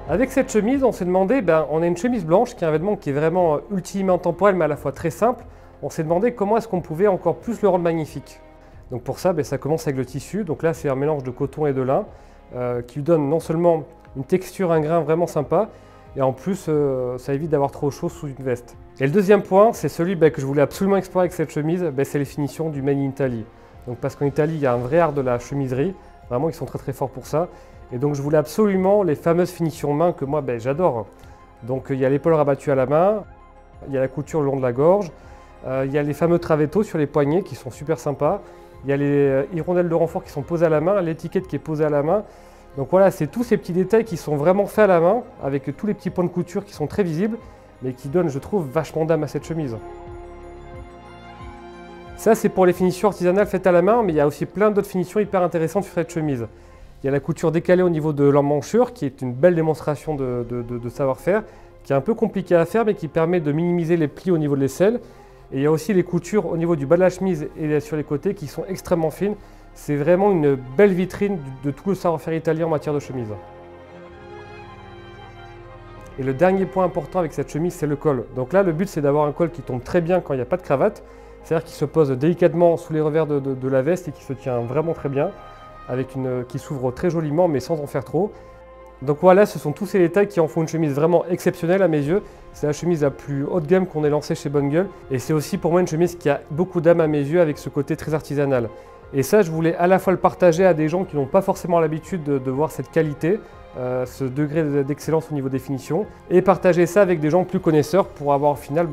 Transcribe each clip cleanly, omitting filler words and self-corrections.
Avec cette chemise, on s'est demandé, on a une chemise blanche qui est un vêtement qui est vraiment ultimement temporel mais à la fois très simple. On s'est demandé comment est-ce qu'on pouvait encore plus le rendre magnifique. Donc pour ça, ça commence avec le tissu. Donc là, c'est un mélange de coton et de lin qui lui donne non seulement une texture, un grain vraiment sympa, et en plus, ça évite d'avoir trop chaud sous une veste. Et le deuxième point, c'est celui que je voulais absolument explorer avec cette chemise, c'est les finitions du Made in Italy. Donc parce qu'en Italie, il y a un vrai art de la chemiserie. Vraiment, ils sont très très forts pour ça. Et donc je voulais absolument les fameuses finitions main que moi j'adore. Donc il y a l'épaule rabattue à la main, il y a la couture le long de la gorge, il y a les fameux travettos sur les poignets qui sont super sympas, il y a les hirondelles de renfort qui sont posées à la main, l'étiquette qui est posée à la main. Donc voilà, c'est tous ces petits détails qui sont vraiment faits à la main, avec tous les petits points de couture qui sont très visibles, mais qui donnent, je trouve, vachement d'âme à cette chemise. Ça, c'est pour les finitions artisanales faites à la main, mais il y a aussi plein d'autres finitions hyper intéressantes sur cette chemise. Il y a la couture décalée au niveau de l'emmanchure, qui est une belle démonstration de savoir-faire, qui est un peu compliquée à faire, mais qui permet de minimiser les plis au niveau de l'aisselle. Et il y a aussi les coutures au niveau du bas de la chemise et sur les côtés qui sont extrêmement fines. C'est vraiment une belle vitrine de tout le savoir-faire italien en matière de chemise. Et le dernier point important avec cette chemise, c'est le col. Donc là, le but, c'est d'avoir un col qui tombe très bien quand il n'y a pas de cravate. C'est-à-dire qu'il se pose délicatement sous les revers de la veste et qui se tient vraiment très bien, qui s'ouvre très joliment, mais sans en faire trop. Donc voilà, ce sont tous ces détails qui en font une chemise vraiment exceptionnelle à mes yeux. C'est la chemise la plus haut de gamme qu'on ait lancée chez Bonne Gueule. Et c'est aussi pour moi une chemise qui a beaucoup d'âme à mes yeux avec ce côté très artisanal. Et ça, je voulais à la fois le partager à des gens qui n'ont pas forcément l'habitude de voir cette qualité, ce degré d'excellence au niveau des finitions, et partager ça avec des gens plus connaisseurs pour avoir au final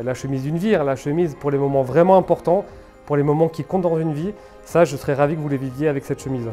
la chemise d'une vie, la chemise pour les moments vraiment importants, pour les moments qui comptent dans une vie. Ça, je serais ravi que vous les viviez avec cette chemise.